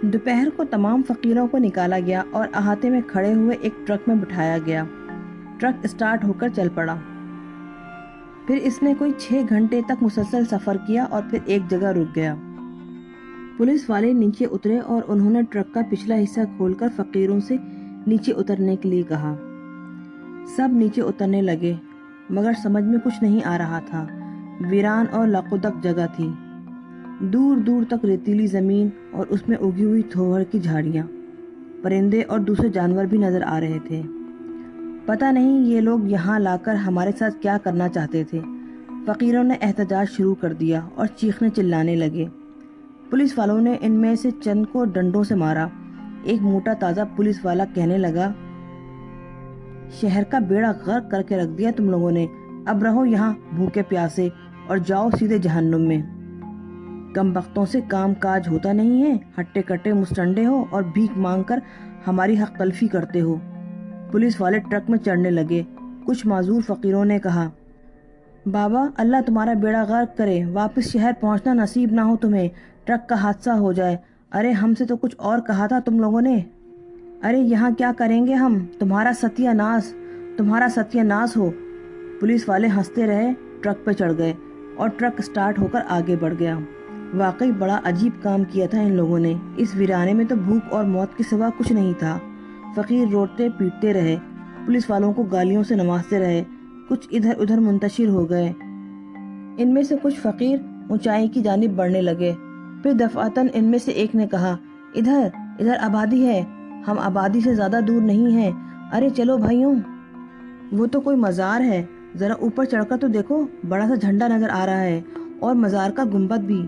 دوپہر کو تمام فقیروں کو نکالا گیا اور احاطے میں کھڑے ہوئے ایک ٹرک میں بٹھایا گیا۔ ٹرک اسٹارٹ ہو کر چل پڑا۔ پھر اس نے کوئی 6 گھنٹے تک مسلسل سفر کیا اور پھر ایک جگہ رک گیا۔ پولیس والے نیچے اترے اور انہوں نے ٹرک کا پچھلا حصہ کھول کر فقیروں سے نیچے اترنے کے لیے کہا۔ سب نیچے اترنے لگے، مگر سمجھ میں کچھ نہیں آ رہا تھا۔ ویران اور لاقدک جگہ تھی، دور دور تک ریتیلی زمین اور اس میں اگی ہوئی تھوہر کی جھاڑیاں، پرندے اور دوسرے جانور بھی نظر آ رہے تھے۔ پتہ نہیں یہ لوگ یہاں لا کر ہمارے ساتھ کیا کرنا چاہتے تھے۔ فقیروں نے احتجاج شروع کر دیا اور چیخنے چلانے لگے۔ پولیس والوں نے ان میں سے چند کو ڈنڈوں سے مارا۔ ایک موٹا تازہ پولیس والا کہنے لگا، شہر کا بیڑا غرق کر کے رکھ دیا تم لوگوں نے، اب رہو یہاں بھوکے پیاسے اور جاؤ سیدھے جہنم میں۔ کم بختوں سے کام کاج ہوتا نہیں ہے، ہٹے کٹے مستنڈے ہو اور بھیک مانگ کر ہماری حق تلفی کرتے ہو۔ پولیس والے ٹرک میں چڑھنے لگے۔ کچھ معذور فقیروں نے کہا، بابا اللہ تمہارا بیڑا غرق کرے، واپس شہر پہنچنا نصیب نہ ہو تمہیں، ٹرک کا حادثہ ہو جائے۔ ارے ہم سے تو کچھ اور کہا تھا تم لوگوں نے۔ ارے یہاں کیا کریں گے ہم، تمہارا ستیہ ناس ہو۔ پولیس والے ہنستے رہے، ٹرک پہ چڑھ گئے اور ٹرک سٹارٹ ہو کر آگے بڑھ گیا۔ واقعی بڑا عجیب کام کیا تھا ان لوگوں نے۔ اس ویرانے میں تو بھوک اور موت کے سوا کچھ نہیں تھا۔ فقیر روتے پیٹتے رہے، پولیس والوں کو گالیوں سے نوازتے رہے، کچھ ادھر ادھر منتشر ہو گئے۔ ان میں سے کچھ فقیر اونچائی کی جانب بڑھنے لگے۔ پھر دفعتاً ان میں سے ایک نے کہا، ادھر آبادی ہے، ہم آبادی سے زیادہ دور نہیں ہیں، ارے چلو بھائیوں، وہ تو کوئی مزار ہے، ذرا اوپر چڑھ کر تو دیکھو، بڑا سا جھنڈا نظر آ رہا ہے اور مزار کا گنبد بھی۔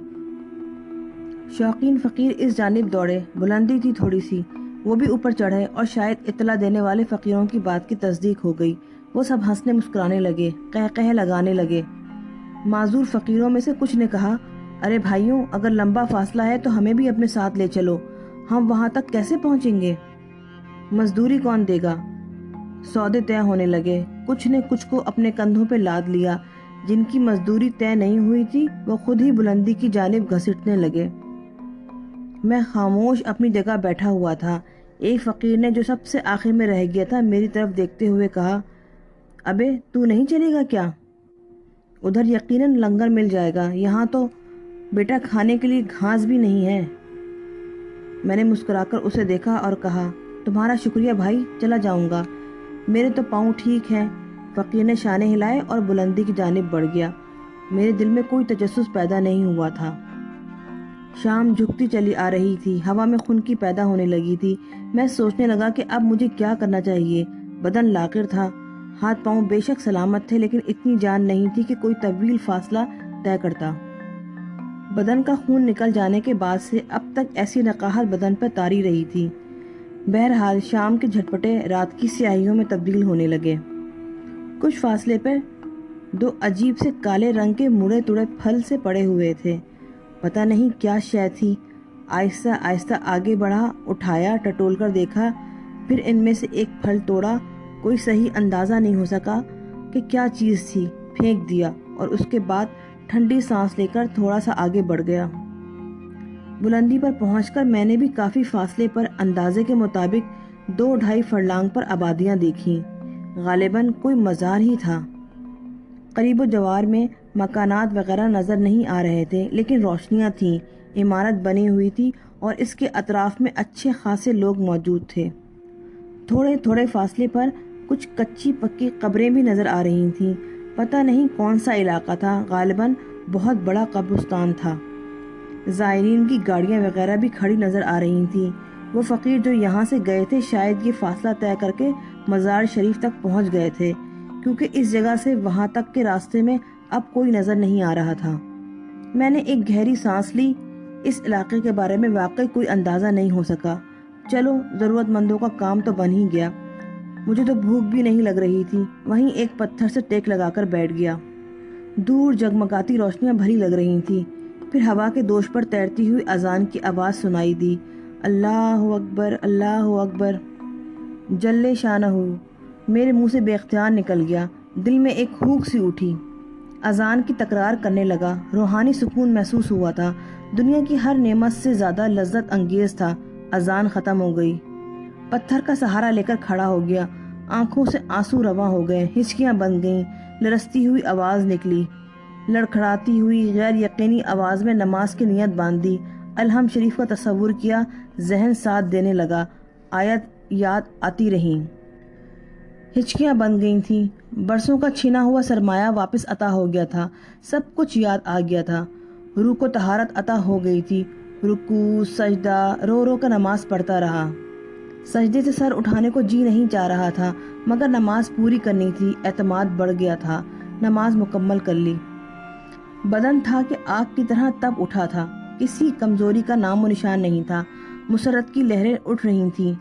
شوقین فقیر اس جانب دوڑے، بلندی تھی تھوڑی سی، وہ بھی اوپر چڑھے اور شاید اطلاع دینے والے فقیروں کی بات کی تصدیق ہو گئی۔ وہ سب ہنسنے مسکرانے لگے، قہقہے لگانے لگے۔ معذور فقیروں میں سے کچھ نے کہا، ارے بھائیوں، اگر لمبا فاصلہ ہے تو ہمیں بھی اپنے ساتھ لے چلو، ہم وہاں تک کیسے پہنچیں گے؟ مزدوری کون دے گا؟ سودے طے ہونے لگے۔ کچھ نے کچھ کو اپنے کندھوں پہ لاد لیا۔ جن کی مزدوری طے نہیں ہوئی تھی وہ خود ہی بلندی کی جانب گھسیٹنے لگے۔ میں خاموش اپنی جگہ بیٹھا ہوا تھا۔ ایک فقیر نے جو سب سے آخر میں رہ گیا تھا میری طرف دیکھتے ہوئے کہا، ابے تو نہیں چلے گا کیا؟ ادھر یقیناً لنگر مل جائے گا، یہاں تو بیٹا کھانے کے لیے گھاس بھی نہیں ہے۔ میں نے مسکرا کر اسے دیکھا اور کہا، تمہارا شکریہ بھائی، چلا جاؤں گا، میرے تو پاؤں ٹھیک ہیں۔ فقیر نے شانے ہلائے اور بلندی کی جانب بڑھ گیا۔ میرے دل میں کوئی تجسس پیدا نہیں ہوا تھا۔ شام جھکتی چلی آ رہی تھی، ہوا میں خنکی پیدا ہونے لگی تھی۔ میں سوچنے لگا کہ اب مجھے کیا کرنا چاہیے۔ بدن لاغر تھا، ہاتھ پاؤں بے شک سلامت تھے، لیکن اتنی جان نہیں تھی کہ کوئی طویل فاصلہ طے کرتا۔ بدن کا خون نکل جانے کے بعد سے اب تک ایسی نقاہت بدن پر طاری رہی تھی۔ بہرحال شام کے جھٹپٹے رات کی سیاہیوں میں تبدیل ہونے لگے۔ کچھ فاصلے پر 2 عجیب سے کالے رنگ کے مڑے توڑے پھل سے پڑے ہوئے تھے، پتہ نہیں کیا شے تھی۔ آہستہ آہستہ آگے بڑھا، اٹھایا، ٹٹول کر دیکھا، پھر ان میں سے ایک پھل توڑا۔ کوئی صحیح اندازہ نہیں ہو سکا کہ کیا چیز تھی، پھینک دیا اور اس کے بعد ٹھنڈی سانس لے کر تھوڑا سا آگے بڑھ گیا۔ بلندی پر پہنچ کر میں نے بھی کافی فاصلے پر اندازے کے مطابق 2-2.5 فرلانگ پر آبادیاں دیکھیں۔ غالباً کوئی مزار ہی تھا۔ قریب و جوار میں مکانات وغیرہ نظر نہیں آ رہے تھے، لیکن روشنیاں تھیں، عمارت بنی ہوئی تھی اور اس کے اطراف میں اچھے خاصے لوگ موجود تھے۔ تھوڑے تھوڑے فاصلے پر کچھ کچی پکی قبریں بھی نظر آ رہی تھیں۔ پتہ نہیں کون سا علاقہ تھا، غالباً بہت بڑا قبرستان تھا۔ زائرین کی گاڑیاں وغیرہ بھی کھڑی نظر آ رہی تھیں۔ وہ فقیر جو یہاں سے گئے تھے شاید یہ فاصلہ طے کر کے مزار شریف تک پہنچ گئے تھے، کیونکہ اس جگہ سے وہاں تک کے راستے میں اب کوئی نظر نہیں آ رہا تھا۔ میں نے ایک گہری سانس لی۔ اس علاقے کے بارے میں واقعی کوئی اندازہ نہیں ہو سکا۔ چلو، ضرورت مندوں کا کام تو بن ہی گیا۔ مجھے تو بھوک بھی نہیں لگ رہی تھی، وہیں ایک پتھر سے ٹیک لگا کر بیٹھ گیا۔ دور جگمگاتی روشنیاں بھری لگ رہی تھیں۔ پھر ہوا کے دوش پر تیرتی ہوئی اذان کی آواز سنائی دی، اللہ اکبر، اللہ اکبر، جل شانہ۔ میرے منہ سے بے اختیار نکل گیا، دل میں ایک ہوک سی اٹھی۔ اذان کی تکرار کرنے لگا۔ روحانی سکون محسوس ہوا تھا، دنیا کی ہر نعمت سے زیادہ لذت انگیز تھا اذان ختم ہو گئی۔ پتھر کا سہارا لے کر کھڑا ہو گیا، آنکھوں سے آنسو رواں ہو گئے، ہچکیاں بن گئیں، لرزتی ہوئی آواز نکلی، لڑکھڑاتی ہوئی غیر یقینی آواز میں نماز کی نیت باندھی، الحم شریف کا تصور کیا، ذہن ساتھ دینے لگا، آیت یاد آتی رہیں، ہچکیاں بن گئی تھیں، برسوں کا چھینا ہوا سرمایہ واپس عطا ہو گیا تھا، سب کچھ یاد آ گیا تھا، روح کو طہارت عطا ہو گئی تھی، رکوع سجدہ رو رو کر نماز پڑھتا رہا، سجدے سے سر اٹھانے کو جی نہیں چاہ رہا تھا، مگر نماز پوری کرنی تھی، اعتماد بڑھ گیا تھا، نماز مکمل کر لی۔ بدن تھا کہ آگ کی طرح تپ اٹھا تھا، کسی کمزوری کا نام و نشان نہیں تھا، مسرت کی لہریں اٹھ رہی تھیں،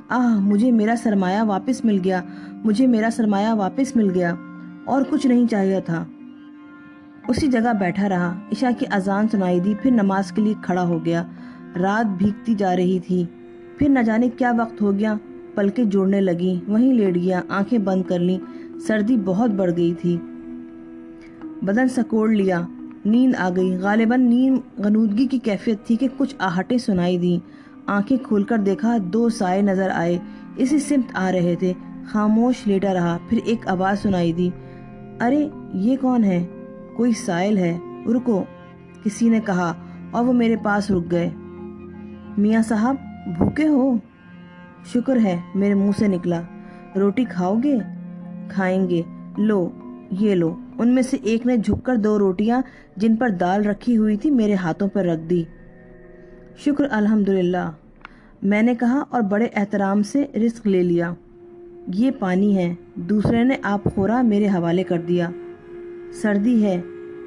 مجھے میرا سرمایہ واپس مل گیا، مجھے میرا سرمایہ واپس مل گیا، اور کچھ نہیں چاہیے تھا۔ اسی جگہ بیٹھا رہا، عشاء کی اذان سنائی دی، پھر نماز کے لیے کھڑا ہو گیا، رات بھیگتی جا رہی تھی، پھر نہ جانے کیا وقت ہو گیا، پلکیں جوڑنے لگی، وہیں لیٹ گیا، آنکھیں بند کر لیں، سردی بہت بڑھ گئی تھی، بدن سکوڑ لیا، نیند آ گئی، غالباً نیند غنودگی کی کیفیت تھی کہ کچھ آہٹیں سنائی دیں، آنکھیں کھول کر دیکھا، 2 سائے نظر آئے، اسی سمت آ رہے تھے، خاموش لیٹا رہا، پھر ایک آواز سنائی دی، ارے یہ کون ہے؟ کوئی سائل ہے، رکو، کسی نے کہا، اور وہ میرے پاس رک گئے۔ میاں صاحب بھوکے ہو؟ شکر ہے، میرے منہ سے نکلا۔ روٹی کھاؤ گے؟ کھائیں گے، لو یہ لو۔ ان میں سے ایک نے جھک کر 2 روٹیاں جن پر دال رکھی ہوئی تھی میرے ہاتھوں پر رکھ دی۔ شکر الحمدللہ، میں نے کہا اور بڑے احترام سے رزق لے لیا۔ یہ پانی ہے، دوسرے نے آپ خورا میرے حوالے کر دیا۔ سردی ہے،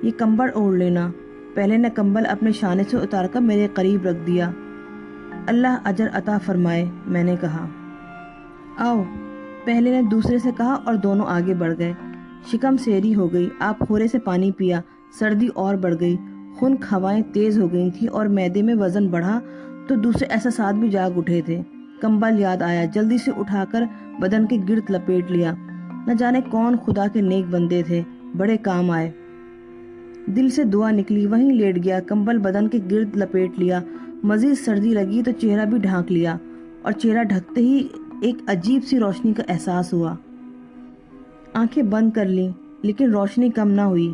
یہ کمبل اوڑھ لینا۔ پہلے نے کمبل اپنے شانے سے اتار کر میرے قریب رکھ دیا۔ اللہ اجر عطا فرمائے، میں نے کہا۔ آؤ، پہلے نے دوسرے سے کہا اور دونوں آگے بڑھ گئے۔ شکم سیری ہو گئی، آپ خورے سے پانی پیا، سردی اور بڑھ گئی، خنک ہوائیں تیز ہو گئی تھیں اور معدے میں وزن بڑھا تو دوسرے احساسات بھی جاگ اٹھے تھے۔ کمبل یاد آیا، جلدی سے اٹھا کر بدن کے گرد لپیٹ لیا۔ نہ جانے کون خدا کے نیک بندے تھے، بڑے کام آئے۔ دل سے دعا نکلی، وہیں لیٹ گیا، کمبل بدن کے گرد لپیٹ لیا۔ مزید سردی لگی تو چہرہ بھی ڈھانک لیا، اور چہرہ ڈھکتے ہی ایک عجیب سی روشنی کا احساس ہوا۔ آنکھیں بند کر لیں، لیکن روشنی کم نہ ہوئی۔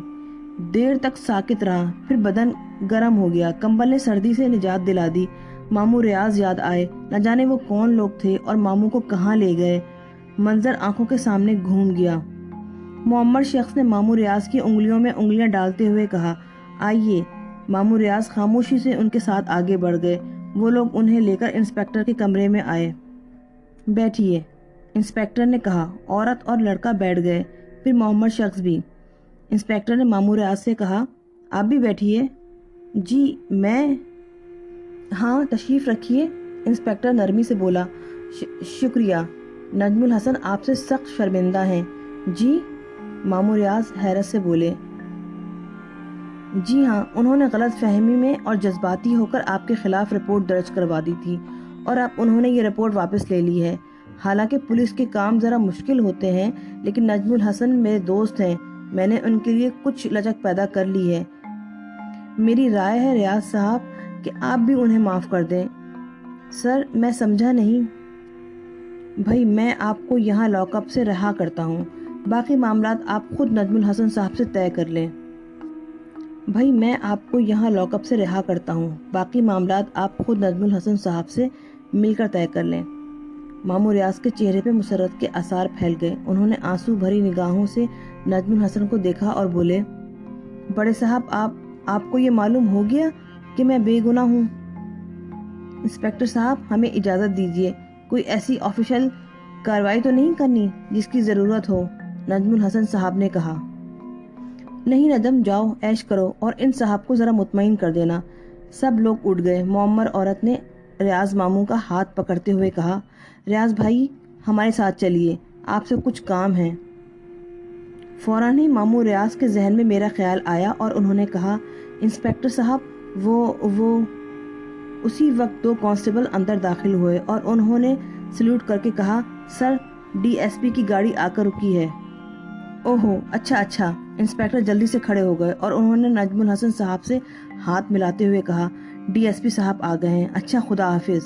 دیر تک ساکت رہا، پھر بدن گرم ہو گیا، کمبل نے سردی سے نجات دلا دی۔ ماموں ریاض یاد آئے، نہ جانے وہ کون لوگ تھے اور ماموں کو کہاں لے گئے۔ منظر آنکھوں کے سامنے گھوم گیا۔ معمر شخص نے ماموں ریاض کی انگلیوں میں انگلیاں ڈالتے ہوئے کہا، آئیے۔ ماموں ریاض خاموشی سے ان کے ساتھ آگے بڑھ گئے۔ وہ لوگ انہیں لے کر انسپکٹر کے کمرے میں آئے۔ بیٹھیے، انسپکٹر نے کہا۔ عورت اور لڑکا بیٹھ گئے، پھر معمر شخص بھی۔ انسپکٹر نے ماموں ریاض سے کہا، آپ بھی بیٹھیے۔ جی میں؟ ہاں تشریف رکھیے، انسپکٹر نرمی سے بولا۔ شکریہ، نجم الحسن آپ سے سخت شرمندہ ہیں۔ جی؟ ماموں ریاض حیرت سے بولے۔ جی ہاں، انہوں نے غلط فہمی میں اور جذباتی ہو کر آپ کے خلاف رپورٹ درج کروا دی تھی، اور اب انہوں نے یہ رپورٹ واپس لے لی ہے۔ حالانکہ پولیس کے کام ذرا مشکل ہوتے ہیں، لیکن نجم الحسن میرے دوست ہیں، میں نے ان کے لیے کچھ لچک پیدا کر لی ہے۔ میری رائے ہے ریاض صاحب کہ آپ بھی انہیں معاف کر دیں۔ سر میں سمجھا نہیں۔ بھائی میں آپ کو یہاں لاک اپ سے رہا کرتا ہوں، باقی معاملات آپ خود نجم الحسن صاحب سے طے کر لیں۔ بھائی میں آپ کو یہاں لاک اپ سے رہا کرتا ہوں، باقی معاملات آپ خود نجم الحسن صاحب سے مل کر طے کر لیں۔ ماموں ریاض کے چہرے پہ مسرت کے آثار پھیل گئے۔ انہوں نے آنسو بھری نگاہوں سے نجم الحسن کو دیکھا اور بولے، بڑے صاحب آپ کو یہ معلوم ہو گیا کہ میں بے گناہ ہوں؟ انسپکٹر صاحب ہمیں اجازت دیجیے، کوئی ایسی آفیشل کارروائی تو نہیں کرنی جس کی ضرورت ہو، نجم الحسن صاحب نے کہا۔ نہیں نجم، جاؤ عیش کرو اور ان صاحب کو ذرا مطمئن کر دینا۔ سب لوگ اٹھ گئے۔ معمر عورت نے ریاض ماموں کا ہاتھ پکڑتے ہوئے کہا، ریاض بھائی ہمارے ساتھ چلیے، آپ سے کچھ کام ہے۔ فوراً ہی ماموں ریاض کے ذہن میں میرا خیال آیا اور انہوں نے کہا، انسپکٹر صاحب وہ اسی وقت 2 کانسٹیبل اندر داخل ہوئے اور انہوں نے سلیوٹ کر کے کہا، سر ڈی ایس پی کی گاڑی آ کر رکی ہے۔ اوہو اچھا۔ انسپکٹر جلدی سے کھڑے ہو گئے اور انہوں نے نجم الحسن صاحب سے ہاتھ ملاتے ہوئے کہا، ڈی ایس پی صاحب آ گئے ہیں، اچھا خدا حافظ۔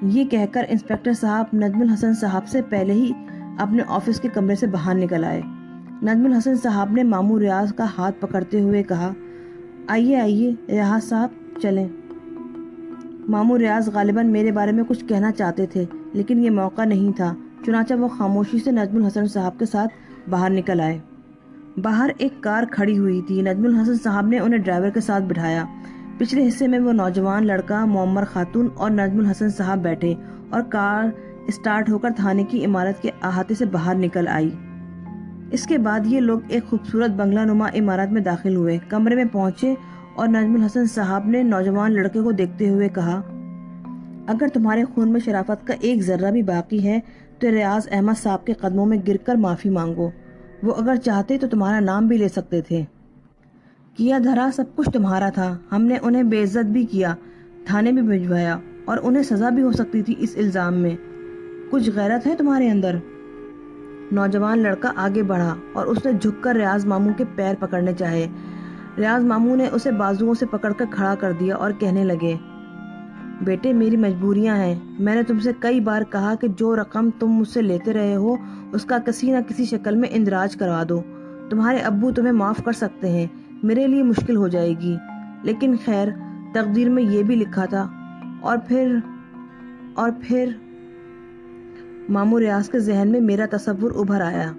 یہ کہہ کر انسپیکٹر صاحب نجم الحسن صاحب سے پہلے ہی اپنے آفس کے کمرے سے باہر نکل آئے۔ نجم الحسن صاحب نے ماموں ریاض کا ہاتھ پکڑتے ہوئے کہا، آئیے آئیے ریاض صاحب چلیں۔ ماموں ریاض غالباً میرے بارے میں کچھ کہنا چاہتے تھے، لیکن یہ موقع نہیں تھا، چنانچہ وہ خاموشی سے نجم الحسن صاحب کے ساتھ باہر نکل آئے۔ باہر ایک کار کھڑی ہوئی تھی۔ نجم الحسن صاحب نے انہیں ڈرائیور کے ساتھ بٹھایا۔ پچھلے حصے میں وہ نوجوان لڑکا، معمر خاتون اور نجم الحسن صاحب بیٹھے اور کار اسٹارٹ ہو کر تھانے کی عمارت کے احاطے سے باہر نکل آئی۔ اس کے بعد یہ لوگ ایک خوبصورت بنگلہ نما عمارت میں داخل ہوئے۔ کمرے میں پہنچے اور نجم الحسن صاحب نے نوجوان لڑکے کو دیکھتے ہوئے کہا، اگر تمہارے خون میں شرافت کا ایک ذرہ بھی باقی ہے تو ریاض احمد صاحب کے قدموں میں گر کر معافی مانگو۔ وہ اگر چاہتے تو تمہارا نام بھی لے سکتے تھے۔ کیا دھرا سب کچھ تمہارا تھا، ہم نے انہیں بے عزت بھی کیا، تھانے بھی بھجوایا، اور انہیں سزا بھی ہو سکتی تھی اس الزام میں۔ کچھ غیرت ہے تمہارے اندر؟ نوجوان لڑکا آگے بڑھا اور اس نے جھک کر ریاض ماموں کے پیر پکڑنے چاہے۔ ریاض ماموں نے اسے بازوؤں سے پکڑ کر کھڑا کر دیا اور کہنے لگے، بیٹے میری مجبوریاں ہیں۔ میں نے تم سے کئی بار کہا کہ جو رقم تم مجھ سے لیتے رہے ہو اس کا کسی نہ کسی شکل میں اندراج کروا دو۔ تمہارے ابو تمہیں معاف کر سکتے ہیں، میرے لیے مشکل ہو جائے گی، لیکن خیر تقدیر میں یہ بھی لکھا تھا۔ اور پھر ماموں ریاض کے ذہن میں میرا تصور ابھر آیا،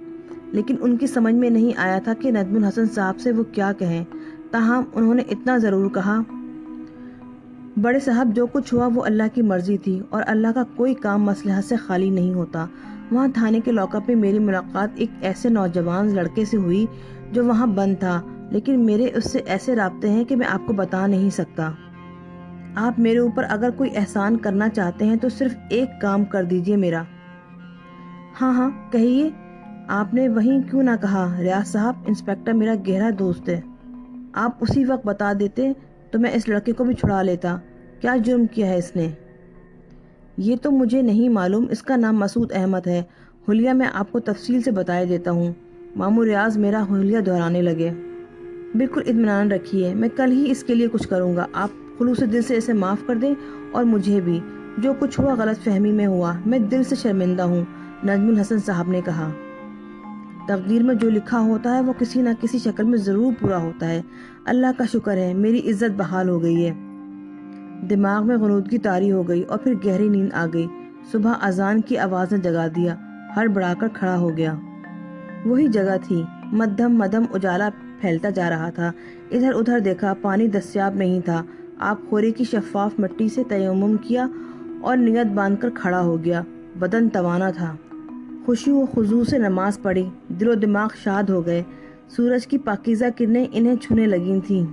لیکن ان کی سمجھ میں نہیں آیا تھا کہ نجم الحسن صاحب سے وہ کیا کہیں۔ تاہم انہوں نے اتنا ضرور کہا، بڑے صاحب جو کچھ ہوا وہ اللہ کی مرضی تھی، اور اللہ کا کوئی کام مصلحت سے خالی نہیں ہوتا۔ وہاں تھانے کے لاک اپ میں میری ملاقات ایک ایسے نوجوان لڑکے سے ہوئی جو وہاں بند تھا، لیکن میرے اس سے ایسے رابطے ہیں کہ میں آپ کو بتا نہیں سکتا۔ آپ میرے اوپر اگر کوئی احسان کرنا چاہتے ہیں تو صرف ایک کام کر دیجئے میرا۔ ہاں کہیے، آپ نے وہیں کیوں نہ کہا، ریاض صاحب انسپیکٹر میرا گہرا دوست ہے، آپ اسی وقت بتا دیتے تو میں اس لڑکے کو بھی چھڑا لیتا۔ کیا جرم کیا ہے اس نے؟ یہ تو مجھے نہیں معلوم، اس کا نام مسعود احمد ہے۔ حلیہ میں آپ کو تفصیل سے بتائے دیتا ہوں۔ ماموں ریاض میرا حلیہ دہرانے لگے۔ بالکل اطمینان رکھیے، میں کل ہی اس کے لیے کچھ کروں گا۔ آپ خلوص دل سے اسے معاف کر دیں، اور مجھے بھی۔ جو کچھ ہوا غلط فہمی میں ہوا، میں دل سے شرمندہ ہوں، نجم الحسن صاحب نے کہا۔ تقدیر میں جو لکھا ہوتا ہے وہ کسی نہ کسی شکل میں ضرور پورا ہوتا ہے۔ اللہ کا شکر ہے میری عزت بحال ہو گئی ہے۔ دماغ میں غنودگی طاری ہو گئی اور پھر گہری نیند آ گئی۔ صبح اذان کی آواز نے جگا دیا۔ ہڑبڑا کر کھڑا ہو گیا۔ وہی جگہ تھی، مدھم مدھم اجالا پھیلتا جا رہا تھا۔ ادھر ادھر دیکھا، پانی دستیاب نہیں تھا۔ آپ خوری کی شفاف مٹی سے تیمم کیا اور نیت باندھ کر کھڑا ہو گیا۔ بدن توانا تھا۔ خشوع و خضوع سے نماز پڑھی، دل و دماغ شاد ہو گئے۔ سورج کی پاکیزہ کرنیں انہیں چھونے لگی تھیں۔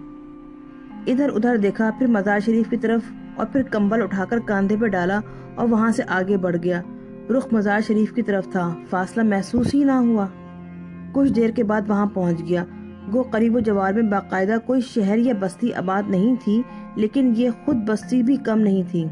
ادھر ادھر دیکھا، پھر مزار شریف کی طرف، اور پھر کمبل اٹھا کر کاندھے پہ ڈالا اور وہاں سے آگے بڑھ گیا۔ رخ مزار شریف کی طرف تھا، فاصلہ محسوس ہی نہ ہوا۔ کچھ دیر کے بعد وہاں پہنچ گیا۔ گو قریب و جوار میں باقاعدہ کوئی شہر یا بستی آباد نہیں تھی، لیکن یہ خود بستی بھی کم نہیں تھی۔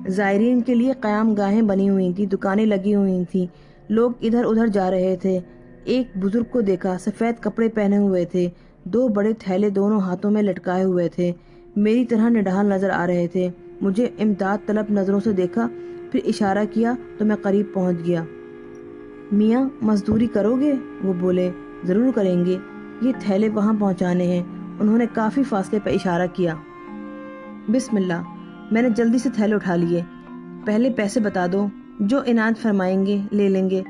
زائرین کے لیے قیام گاہیں بنی ہوئی تھی، دکانیں لگی ہوئی تھیں، لوگ ادھر ادھر جا رہے تھے۔ ایک بزرگ کو دیکھا، سفید کپڑے پہنے ہوئے تھے، 2 بڑے تھیلے دونوں ہاتھوں میں لٹکائے ہوئے تھے، میری طرح نڈھال نظر آ رہے تھے۔ مجھے امداد طلب نظروں سے دیکھا، پھر اشارہ کیا تو میں قریب پہنچ گیا۔ میاں مزدوری کرو گے؟ وہ بولے، ضرور کریں گے، یہ تھیلے وہاں پہنچانے ہیں۔ انہوں نے کافی فاصلے پہ اشارہ کیا۔ بسم اللہ۔ میں نے جلدی سے تھیلے اٹھا لیے۔ پہلے پیسے بتا دو، جو عنایت فرمائیں گے لے لیں گے،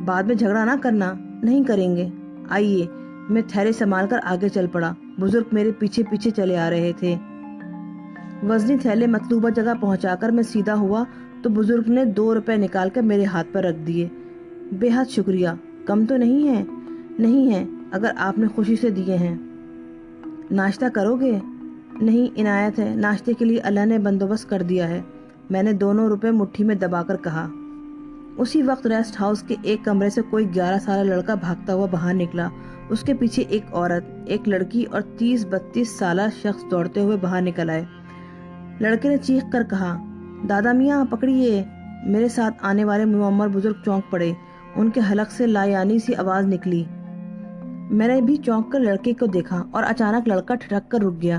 بعد میں جھگڑا نہ کرنا۔ نہیں کریں گے۔ آئیے۔ میں تھیلے سنبھال کر آگے چل پڑا۔ بزرگ میرے پیچھے پیچھے چلے آ رہے تھے۔ وزنی تھیلے مطلوبہ جگہ پہنچا کر میں سیدھا ہوا تو بزرگ نے 2 روپے نکال کر میرے ہاتھ پر رکھ دیے۔ بے حد شکریہ، کم تو نہیں ہے؟ نہیں ہے، اگر آپ نے خوشی سے دیے ہیں۔ ناشتہ کرو گے؟ نہیں، عنایت ہے، ناشتے کے لیے اللہ نے بندوبست کر دیا ہے، میں نے 2 روپے مٹھی میں دبا کر کہا۔ اسی وقت ریسٹ ہاؤس کے ایک کمرے سے کوئی 11 سالہ لڑکا بھاگتا ہوا باہر نکلا۔ اس کے پیچھے ایک عورت، ایک لڑکی اور 30-32 سالہ شخص دوڑتے ہوئے باہر نکل آئے۔ لڑکے نے چیخ کر کہا، دادا میاں پکڑیے۔ میرے ساتھ آنے والے معمر بزرگ چونک پڑے، ان کے حلق سے لایعنی سی آواز نکلی۔ میں نے بھی چونک کر لڑکے کو دیکھا اور اچانک لڑکا ٹھٹک کر رک گیا